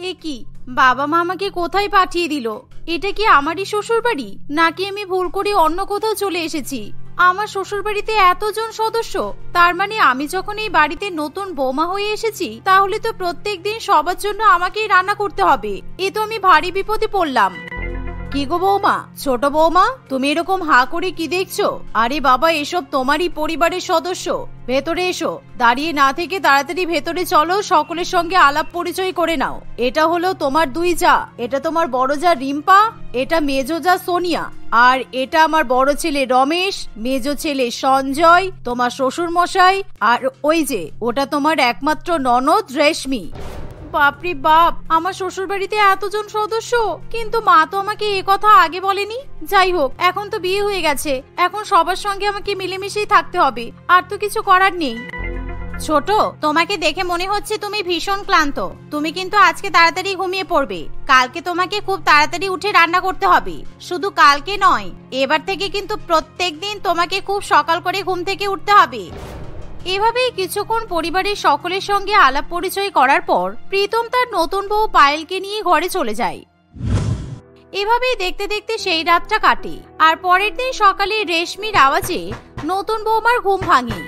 এ কি, বাবা মা আমাকে কোথায় পাঠিয়ে দিল? এটা কি আমারই শ্বশুর বাড়ি, নাকি আমি ভুল করে অন্য কোথাও চলে এসেছি? আমার শ্বশুর বাড়িতে এতজন সদস্য, তার মানে আমি যখন এই বাড়িতে নতুন বৌমা হয়ে এসেছি, তাহলে তো প্রত্যেকদিন সবার জন্য আমাকেই রান্না করতে হবে। এ তো আমি ভারী বিপদে পড়লাম। কি গো বৌমা, ছোট বৌমা, তুমি এরকম হা করে কি দেখছো? আরে বাবা, এসব তোমারই পরিবারের সদস্য। ভেতরে এসো, দাঁড়িয়ে না থেকে তাড়াতাড়ি ভেতরে চলো, সকলের সঙ্গে আলাপ পরিচয় করে নাও। এটা হলো তোমার দুই জা, এটা তোমার বড় জা রিম্পা, এটা মেজো জা সোনিয়া, আর এটা আমার বড় ছেলে রমেশ, মেজো ছেলে সঞ্জয়, তোমার শ্বশুর মশাই, আর ওই যে ওটা তোমার একমাত্র ননদ রেশমি। বাপরে বাপ, আমার শ্বশুর বাড়িতে এতজন সদস্য, কিন্তু মা তো আমাকে এ কথা আগে বলেনি। যাই হোক, এখন তো বিয়ে হয়ে গেছে, এখন সবার সঙ্গে আমাকে মিলেমিশেই থাকতে হবে, আর তো কিছু করার নেই। ছোট, তোমাকে দেখে মনে হচ্ছে তুমি ভীষণ ক্লান্ত। তুমি কিন্তু আজকে তাড়াতাড়ি ঘুমিয়ে পড়বে। কালকে তোমাকে খুব তাড়াতাড়ি উঠে রান্না করতে হবে। শুধু কালকে নয়, এবার থেকে কিন্তু প্রত্যেকদিন তোমাকে খুব সকাল করে ঘুম থেকে উঠতে হবে। এভাবেই কিছুক্ষণ পরিবারের সকলের সঙ্গে আলাপ পরিচয় করার পর প্রীতম তার নতুন বউ পায়েলকে নিয়ে ঘরে চলে যায়। এভাবেই দেখতে দেখতে সেই রাতটা কাটে, আর পরের দিন সকালে রেশমির আওয়াজে নতুন বৌমার ঘুম ভাঙে।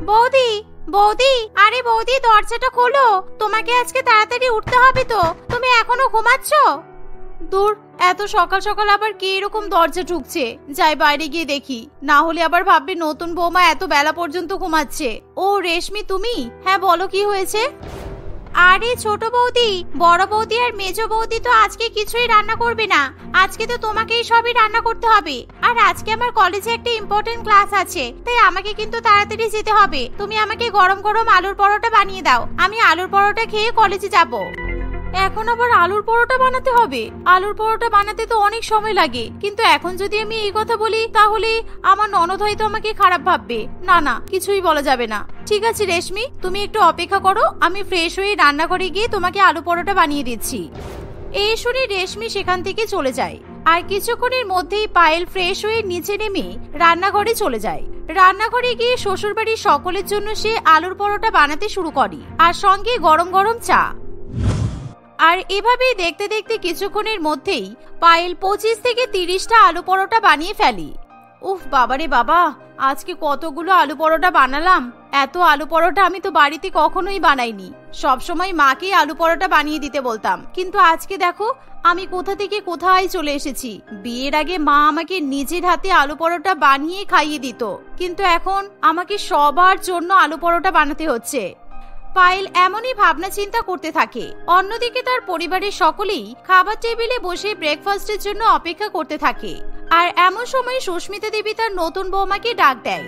বৌদি, বৌদি, আরে বৌদি, দরজাটা খোলো, তোমাকে আজকে তাড়াতাড়ি উঠতে হবে তো, তুমি এখনো ঘুমাচ্ছ? দূর, এত সকাল সকাল আবার কে এরকম দরজা ঠুকছে? যাই বাইরে গিয়ে দেখি, না হলে আবার ভাববে নতুন বৌমা এত বেলা পর্যন্ত ঘুমাচ্ছে। ও রেশমি, তুমি? হ্যাঁ বলো, কি হয়েছে? আরে ছোট বৌদি, বড় বৌদি আর মেজো বৌদি তো আজকে কিছুই রান্না করবে না। আজকে তো তোমাকেই সবই রান্না করতে হবে। আর আজকে আমার কলেজে একটা ইম্পর্টেন্ট ক্লাস আছে, তাই আমাকে কিন্তু তাড়াতাড়ি যেতে হবে। তুমি আমাকে গরম গরম আলুর পরোটা বানিয়ে দাও, আমি আলুর পরোটা খেয়ে কলেজে যাব। এখন আবার আলুর পরোটা বানাতে হবে? আলুর পরোটা বানাতে তো অনেক সময় লাগে, কিন্তু এখন যদি আমি এই কথা বলি তাহলে আমার ননদ হয়তো আমাকে খারাপ ভাববে। না না, কিছুই বলা যাবে না। ঠিক আছে রেশমি, তুমি একটু অপেক্ষা করো, আমি ফ্রেশ হয়ে রান্নাঘরে গিয়ে তোমাকে আলু পরোটা বানিয়ে দিচ্ছি। এই শুনে রেশমি সেখান থেকে চলে যায়, আর কিছুক্ষণের মধ্যেই পায়েল ফ্রেশ হয়ে নিচে নেমে রান্নাঘরে চলে যায়। রান্নাঘরে গিয়ে শ্বশুরবাড়ির সকলের জন্য সে আলুর পরোটা বানাতে শুরু করে, আর সঙ্গে গরম গরম চা। আর এভাবেই দেখতে দেখতে কিছুক্ষণের মধ্যেই পায়েল 25 থেকে 30টা আলু পরোটা বানিয়ে ফেলি। উফ বাবারে বাবা, আজকে কতগুলো আলু পরোটা বানালাম। এত আলু পরোটা আমি তো বাড়িতে কখনোই বানাইনি। সবসময় মাকেই আলু পরোটা বানিয়ে দিতে বলতাম, কিন্তু আজকে দেখো আমি কোথা থেকে কোথায় চলে এসেছি। বিয়ের আগে মা আমাকে নিজের হাতে আলু পরোটা বানিয়ে খাইয়ে দিত, কিন্তু এখন আমাকে সবার জন্য আলু পরোটা বানাতে হচ্ছে। পায়েল এমনই ভাবনা চিন্তা করতে থাকে। অন্যদিকে তার পরিবারের সকলেই খাবার টেবিলে বসে ব্রেকফাস্টের জন্য অপেক্ষা করতে থাকে। আর এমন সময় সুস্মিতা দেবী তার নতুন বৌমাকে ডাক দেয়।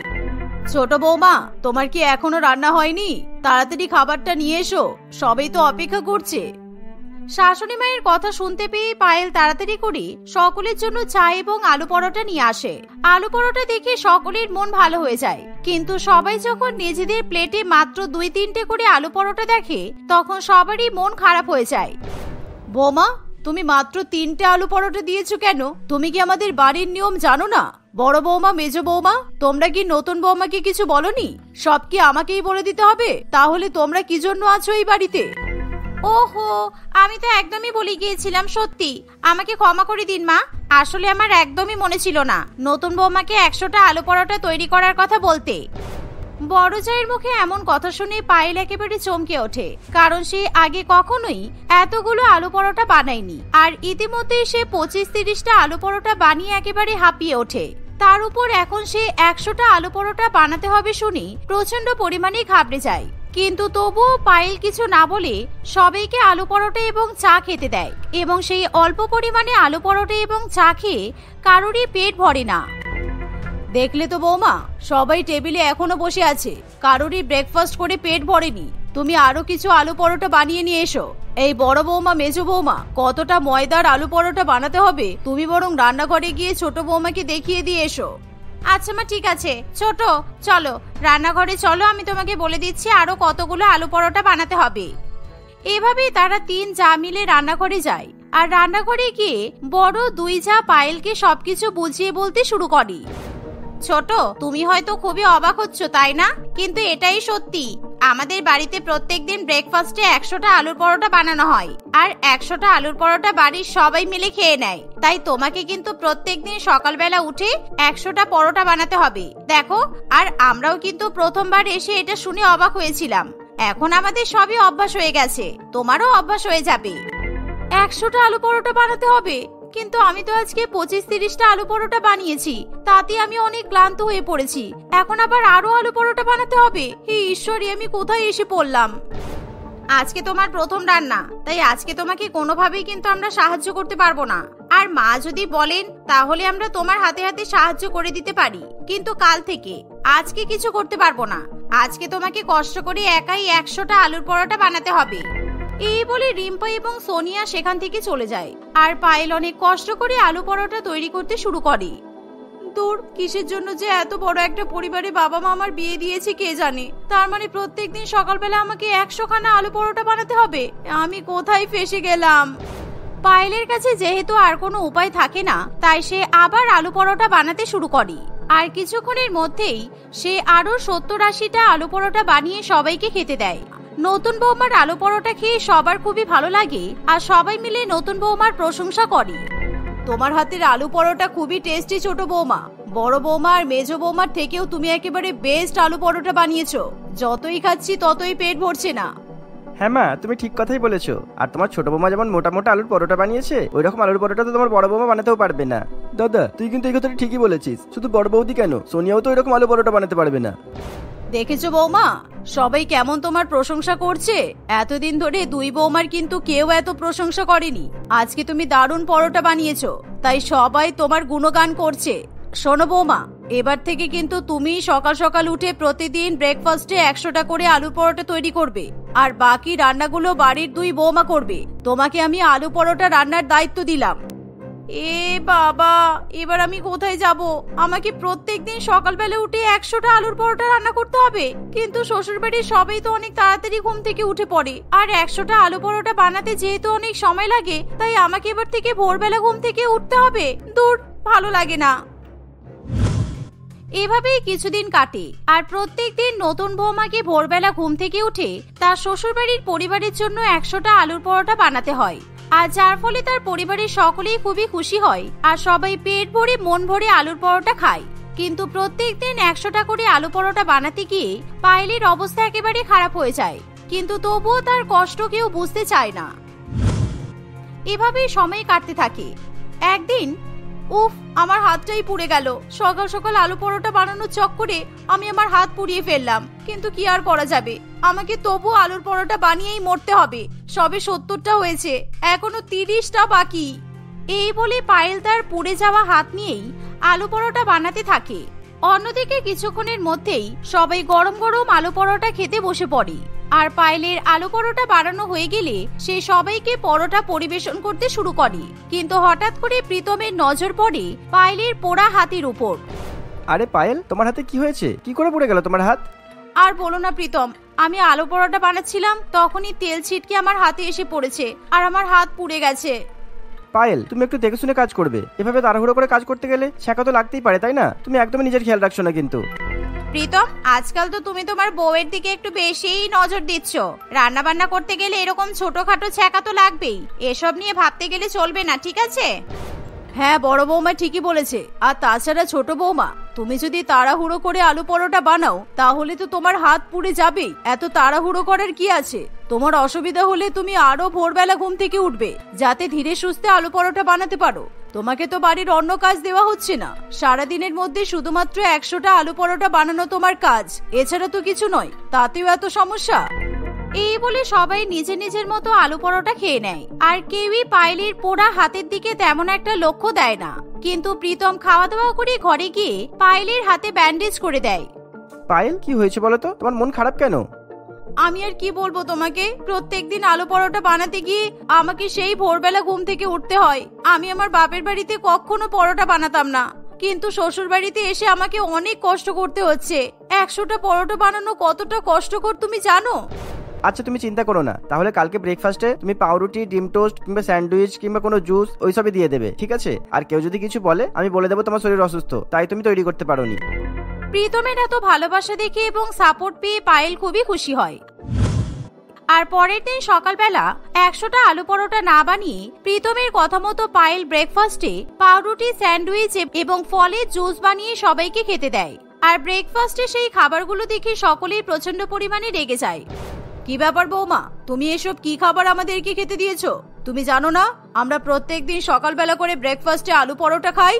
ছোট বৌমা, তোমার কি এখনো রান্না হয়নি? তাড়াতাড়ি খাবারটা নিয়ে এসো, সবাই তো অপেক্ষা করছে। শাশুড়ি মায়ের কথা শুনতে পেয়ে পায়েল তাড়াতাড়ি করে সকলের জন্য চা এবং আলু পরোটা নিয়ে আসে। আলু পরোটা দেখে সকলের মন ভালো হয়ে যায়, কিন্তু সবাই যখন নিজেদের প্লেটে মাত্র 2-3টে করে আলু পরোটা দেখে, তখন সবারই মন খারাপ হয়ে যায়। বৌমা, তুমি মাত্র 3টে আলু পরোটা দিয়েছো কেন? তুমি কি আমাদের বাড়ির নিয়ম জানো না? বড় বৌমা, মেজো বৌমা, তোমরা কি নতুন বৌমাকে কিছু বলনি? সব কি আমাকেই বলে দিতে হবে? তাহলে তোমরা কি জন্য আছো এই বাড়িতে? ওহো, আমি তো একদমই ভুলে গিয়েছিলাম, সত্যি আমাকে ক্ষমা করে দিন মা। আসলে আমার একদমই মনে ছিল না নতুন বৌমাকে 100টা আলু পরোটা তৈরি করার কথা বলতে। বড় জায়ের মুখে এমন কথা শুনে পায়েল একেবারে চমকে ওঠে, কারণ সে আগে কখনোই এতগুলো আলু পরোটা বানায়নি। আর ইতিমধ্যেই সে 25-30টা আলু পরোটা বানিয়ে একেবারে হাঁপিয়ে ওঠে। তার উপর এখন সে 100টা আলু পরোটা বানাতে হবে শুনে প্রচন্ড পরিমাণে ঘাবড়ে যায়। কিন্তু তবুও পায়েল কিছু না বলে সবাইকে আলু পরোটা এবং চা খেতে দেয়, এবং সেই অল্প পরিমাণে আলু পরোটা এবং চা খেয়ে কারোরই পেট ভরে না। দেখলে তো বৌমা, সবাই টেবিলে এখনো বসে আছে, কারোরই ব্রেকফাস্ট করে পেট ভরেনি। তুমি আরো কিছু আলু পরোটা বানিয়ে নিয়ে এসো। এই বড় বৌমা, মেজো বৌমা, কতটা ময়দার আলু পরোটা বানাতে হবে তুমি বরং রান্নাঘরে গিয়ে ছোট বৌমাকে দেখিয়ে দিয়ে এসো। আচ্ছা মা, ঠিক আছে। ছোট, চলো রান্নাঘরে চলো, আমি তোমাকে বলে দিচ্ছি আরো কতগুলো আলু পরোটা বানাতে হবে। এভাবেই তারা 3 জা মিলে রান্নাঘরে যায়, আর রান্নাঘরে গিয়ে বড় 2 জা পায়েলকে সবকিছু বুঝিয়ে বলতে শুরু করে। ছোট, তুমি হয়তো খুবই অবাক হচ্ছ তাই না? কিন্তু এটাই সত্যি, আমাদের বাড়িতে প্রত্যেকদিন ব্রেকফাস্টে 100টা আলুর পরোটা বানানো হয়, আর 100টা আলুর পরোটা বাড়ির সবাই মিলে খেয়ে নেয়। তাই তোমাকে কিন্তু প্রত্যেকদিন সকালবেলা উঠে 100টা পরোটা বানাতে হবে। দেখো, আর আমরাও কিন্তু প্রথমবার এসে এটা শুনে অবাক হয়েছিলাম। এখন আমাদের সবই অভ্যাস হয়ে গেছে, তোমারও অভ্যাস হয়ে যাবে। 100টা আলু পরোটা বানাতে হবে? কিন্তু আমি তো আজকে 25-30টা আলু পরোটা বানিয়েছি, তাতে আমি অনেক ক্লান্ত হয়ে পড়েছি। এখন আবার আরো আলু পরোটা বানাতে হবে? হে ঈশ্বরী, আমি কোথায় এসে পড়লাম। আজকে তোমার প্রথম রান্না, তাই আজকে তোমাকে কোনোভাবেই কিন্তু আমরা সাহায্য করতে পারবো না। আর মা যদি বলেন তাহলে আমরা তোমার হাতে হাতে সাহায্য করে দিতে পারি, কিন্তু কাল থেকে। আজকে কিছু করতে পারবো না। আজকে তোমাকে কষ্ট করে একাই 100টা আলুর পরোটা বানাতে হবে। এই বলে রিম্পা এবং সোনিয়া সেখান থেকে চলে যায়, আর পায়েল অনেক কষ্ট করে আলু পরোটা তৈরি করতে শুরু করে। দূর, কিসের জন্য যে এত বড় একটা পরিবারে বাবা মা আমার বিয়ে দিয়েছে কে জানে। তার মানে প্রত্যেকদিন সকালবেলা আমাকে 100খানা আলু পরোটা বানাতে হবে। আমি কোথায় ফেসে গেলাম। পায়েলের কাছে যেহেতু আর কোনো উপায় থাকে না, তাই সে আবার আলু পরোটা বানাতে শুরু করে। আর কিছুক্ষণের মধ্যেই সে আরো 70-80টা আলু পরোটা বানিয়ে সবাইকে খেতে দেয়। নতুন বৌমার আলু পরোটা খেয়ে সবার খুবই ভালো লাগে, আর সবাই মিলে নতুন বৌমার প্রশংসা করে। তোমার হাতের আলু পরোটা খুবই টেস্টি ছোট বৌমা। বড় বৌমা আর মেজো বৌমার থেকেও তুমি একেবারে বেস্ট আলু পরোটা বানিয়েছো। যতই খাচ্ছি ততই পেট ভরছে না। হ্যাঁ মা, তুমি ঠিক কথাই বলেছো। আর তোমার ছোট বৌমা যেমন মোটা মোটা আলুর পরোটা বানিয়েছে, ওই রকম আলুর পরোটা তো তোমার বড় বৌমা বানাতেও পারবে না। দাদা, তুই কিন্তু এই কথাটা ঠিকই বলেছিস। শুধু বড় বৌদি কেন, সোনিয়াও তো এরকম আলু পরোটা বানাতে পারবে না। দেখেছো বৌমা, সবাই কেমন তোমার প্রশংসা করছে। এতদিন ধরে দুই বৌমার কিন্তু কেউ এত প্রশংসা করেনি। আজকে তুমি দারুণ পরোটা বানিয়েছো, তাই সবাই তোমার গুণগান করছে। শোনো বৌমা, এবার থেকে কিন্তু তুমি সকাল সকাল উঠে প্রতিদিন ব্রেকফাস্টে 100টা করে আলু পরোটা তৈরি করবে, আর বাকি রান্নাগুলো বাড়ির দুই বৌমা করবে। তোমাকে আমি আলু পরোটা রান্নার দায়িত্ব দিলাম। এ বাবা, এবার আমি কোথায় যাব? আমাকে প্রত্যেকদিন সকালবেলা উঠে 100টা আলুর পরোটা রান্না করতে হবে। কিন্তু শ্বশুরবাড়ির সবাই তো অনেক তাড়াতাড়ি ঘুম থেকে উঠে পড়ে, আর 100টা আলু পরোটা বানাতে যেহেতু অনেক সময় লাগে, তাই আমাকে এবার থেকে ভোরবেলা ঘুম থেকে উঠতে হবে। দূর, ভালো লাগে না। এভাবেই কিছুদিন কাটে, আর প্রত্যেকদিন নতুন বৌমাকে ভোরবেলা ঘুম থেকে উঠে তার শ্বশুরবাড়ির পরিবারের জন্য 100টা আলুর পরোটা বানাতে হয়। আর যার ফলে তার পরিবারের সকলেই খুবই খুশি হয়, আর সবাই পেট ভরে মন ভরে আলুর পরোটা খায়। কিন্তু প্রত্যেকদিন 100টা করে আলু পরোটা বানাতে গিয়ে পায়েলের অবস্থা একেবারে খারাপ হয়ে যায়, কিন্তু তবুও তার কষ্ট কেউ বুঝতে চায় না। এভাবেই সময় কাটতে থাকে। একদিন, উফ, আমার হাতটাই পুড়ে গেল। সকাল সকাল আলু পরোটা বানানোর চক্করে আমি আমার হাত পুড়িয়ে ফেললাম। কিন্তু কি আর করা যাবে, আমাকে তবু আলুর পরোটা বানিয়েই মরতে হবে। সবে 70টা হয়েছে, এখনো 30টা বাকি। এই বলে পায়েল তার পুড়ে যাওয়া হাত নিয়েই আলু পরোটা বানাতে থাকে। অন্যদিকে কিছুক্ষণের মধ্যেই সবাই গরম গরম আলু পরোটা খেতে বসে পড়ে। আর পায়েলের আলু পরোটা বানানো হয়ে গেলে সে সবাইকে পরোটা পরিবেশন করতে শুরু করে। কিন্তু হঠাৎ করে প্রীতমের নজর পড়ে পায়েলের পোড়া হাতের উপর। আরে পায়েল, তোমার হাতে কি হয়েছে? কি করে পড়ে গেল তোমার হাত? আর বলো না প্রীতম, আমি আলু পরোটা বানাচ্ছিলাম, তখনই তেল ছিটকে আমার হাতে এসে পড়েছে, আর আমার হাত পুড়ে গেছে। পায়েল, তুমি একটু দেখে শুনে কাজ করবে। এভাবে তাড়াহুড়ো করে কাজ করতে গেলে শেখা তো লাগতেই পারে, তাই না? তুমি একদমই নিজের খেয়াল রাখছো না কিন্তু। প্রীতম, আজকাল তো তুমি তোমার বউয়ের দিকে একটু বেশিই নজর দিচ্ছ। রান্না বান্না করতে গেলে এরকম ছোটখাটো ছ্যাঁকা তো লাগবেই। এসব নিয়ে ভাবতে গেলে চলবে না, ঠিক আছে? হ্যাঁ, বড় বৌমা ঠিকই বলেছে। আর তাছাড়া ছোট বৌমা, তুমি যদি তাড়াহুড়ো করে আলু পরোটা বানাও তাহলে তো তোমার হাত পুড়ে যাবেই। এত তাড়াহুড়ো করার কি আছে? তোমার অসুবিধা হলে তুমি আরো ভোরবেলা ঘুম থেকে উঠবে, যাতে ধীরে সুস্থে আলু পরোটা বানাতে পারো। তোমাকে তো বাড়ির অন্য কাজ দেওয়া হচ্ছে না। সারাদিনের মধ্যে শুধুমাত্র 100টা আলু পরোটা বানানো তোমার কাজ, এছাড়া তো কিছু নয়। তাতেও এত সমস্যা? এই বলে সবাই নিজের নিজের মতো আলু পরোটা খেয়ে নেয়, আর কেউই পায়েলের পোড়া হাতের দিকে তেমন একটা লক্ষ্য দেয় না। কিন্তু প্রীতম খাওয়া দাওয়া করে ঘরে গিয়ে পায়েলের হাতে ব্যান্ডেজ করে দেয়। পায়েল, কি হয়েছে বলো তো? তোমার মন খারাপ কেন? আমি আর কি বলবো তোমাকে, প্রত্যেকদিন আলু পরোটা বানাতে গিয়ে আমাকে সেই ভোরবেলা ঘুম থেকে উঠতে হয়। আমি আমার বাপের বাড়িতে কখনো পরোটা বানাতাম না, কিন্তু শ্বশুর বাড়িতে এসে আমাকে অনেক কষ্ট করতে হচ্ছে। 100টা পরোটা বানানো কতটা কষ্টকর তুমি জানো? আচ্ছা, তুমি চিন্তা করো না। তাহলে কালকে ব্রেকফাস্টে তুমি পাউরুটি, ডিম টোস্ট কিংবা স্যান্ডউইচ কিংবা কোনো জুস ওইসবই দিয়ে দেবে, ঠিক আছে? আর কেউ যদি কিছু বলে আমি বলে দেবো তোমার শরীর অসুস্থ, তাই তুমি তৈরি করতে পারোনি। প্রীতমের এত ভালোবাসা দেখে এবং সাপোর্ট পেয়ে পায়েল খুবই খুশি হয়। আর পরের দিন সকালবেলা 100টা আলু পরোটা না বানিয়ে প্রীতমের কথা মতো পায়েল ব্রেকফাস্টে পাউরুটি, স্যান্ডউইচ এবং ফলের জুস বানিয়ে সবাইকে খেতে দেয়। আর ব্রেকফাস্টে সেই খাবারগুলো দেখে সকলেই প্রচন্ড পরিমাণে রেগে যায়। কি ব্যাপার বৌমা, তুমি এসব কি খাবার আমাদেরকে খেতে দিয়েছো? তুমি জানো না আমরা প্রত্যেকদিন সকালবেলা করে ব্রেকফাস্টে আলু পরোটা খাই?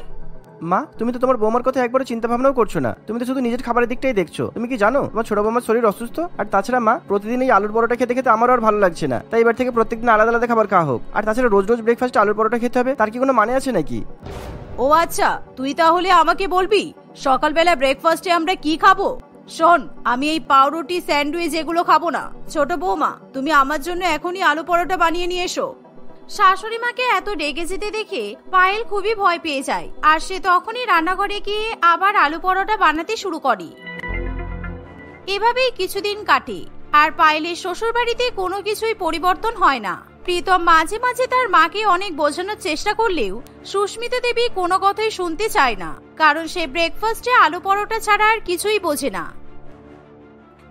মা, তুমি তো তোমার বৌমার কথা একবারও চিন্তা ভাবনাও করছো না। তুমি তো শুধু নিজের খাবারের দিকটাই দেখছো। তুমি কি জানো তোমার ছোট বৌমার শরীর অসুস্থ? আর তাছাড়া মা, প্রতিদিন এই আলুর পরোটা খেতে খেতে আমারও আর ভালো লাগছে না। তাই এবার থেকে প্রত্যেকদিন আলাদা আলাদা খাবার খাওয়া হোক। আর তাছাড়া রোজ রোজ ব্রেকফাস্টে আলুর পরোটা খেতে হবে, তার কি কোনো মানে আছে নাকি? ও আচ্ছা, তুই তাহলে আমাকে বলবি সকালবেলা ব্রেকফাস্টে আমরা কি খাবো? শোন, আমি এই পাউরুটি, স্যান্ডউইচ এগুলো খাবো না। ছোট বৌমা, তুমি আমার জন্য এখনই আলু পরোটা বানিয়ে নিয়ে এসো। শাশুড়ি মাকে এত রেগে যেতে দেখে পায়েল খুবই ভয় পেয়ে যায়। আর সে তখনই রান্নাঘরে গিয়ে আবার আলু পরোটা বানাতে শুরু করে। এভাবেই কিছুদিন কাটে। আর পায়েলের শ্বশুর বাড়িতে কোনো কিছুই পরিবর্তন হয় না। প্রীতম মাঝে মাঝে তার মাকে অনেক বোঝানোর চেষ্টা করলেও সুস্মিতা দেবী কোনো কথাই শুনতে চায় না, কারণ সে ব্রেকফাস্টে আলু পরোটা ছাড়া আর কিছুই বোঝে না।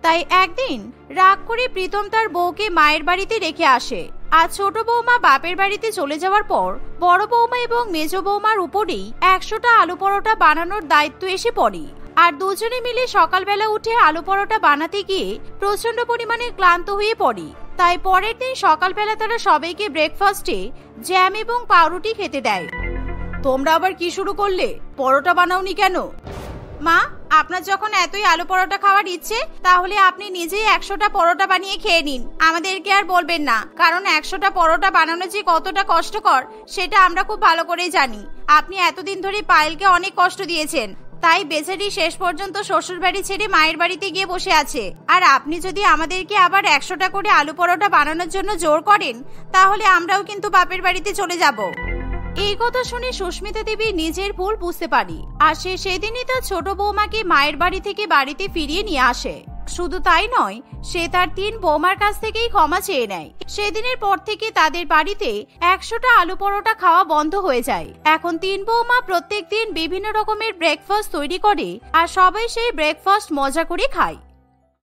তাই একদিন রাগ করে প্রীতম তার বউকে মায়ের বাড়িতে রেখে আসে। আর ছোট বৌমা বাপের বাড়িতে চলে যাওয়ার পর বড় বৌমা এবং মেজ বৌমার উপরেই 100টা আলু পরোটা বানানোর দায়িত্ব এসে পড়ে। আর দুজনে মিলে সকালবেলা উঠে আলু পরোটা বানাতে গিয়ে প্রচন্ড পরিমাণে ক্লান্ত হয়ে পড়ে। তাই পরের দিন সকালবেলা তারা সবাইকে ব্রেকফাস্টে জ্যাম এবং পাউরুটি খেতে দেয়। তোমরা আবার কি শুরু করলে? পরোটা বানাওনি কেন? মা, আপনার যখন এতই আলু পরোটা খাওয়ার ইচ্ছে, তাহলে আপনি নিজেই 100টা পরোটা বানিয়ে খেয়ে নিন। আমাদেরকে আর বলবেন না, কারণ 100টা পরোটা বানানো যে কতটা কষ্টকর সেটা আমরা খুব ভালো করেই জানি। আপনি এতদিন ধরে পায়েলকে অনেক কষ্ট দিয়েছেন, তাই বেচারি শেষ পর্যন্ত শ্বশুর বাড়ি ছেড়ে মায়ের বাড়িতে গিয়ে বসে আছে। আর আপনি যদি আমাদেরকে আবার 100টা করে আলু পরোটা বানানোর জন্য জোর করেন, তাহলে আমরাও কিন্তু বাপের বাড়িতে চলে যাব। এই কথা শুনে সুস্মিতা দেবী নিজের ভুল বুঝতে পারি। আর সে সেদিনই তার ছোট বৌমাকে মায়ের বাড়ি থেকে বাড়িতে ফিরিয়ে নিয়ে আসে। শুধু তাই নয়, সে তার 3 বৌমার কাছ থেকেই ক্ষমা চেয়ে নেয়। সেদিনের পর থেকে তাদের বাড়িতে 100টা আলু পরোটা খাওয়া বন্ধ হয়ে যায়। এখন 3 বৌমা প্রত্যেকদিন বিভিন্ন রকমের ব্রেকফাস্ট তৈরি করে আর সবাই সেই ব্রেকফাস্ট মজা করে খায়।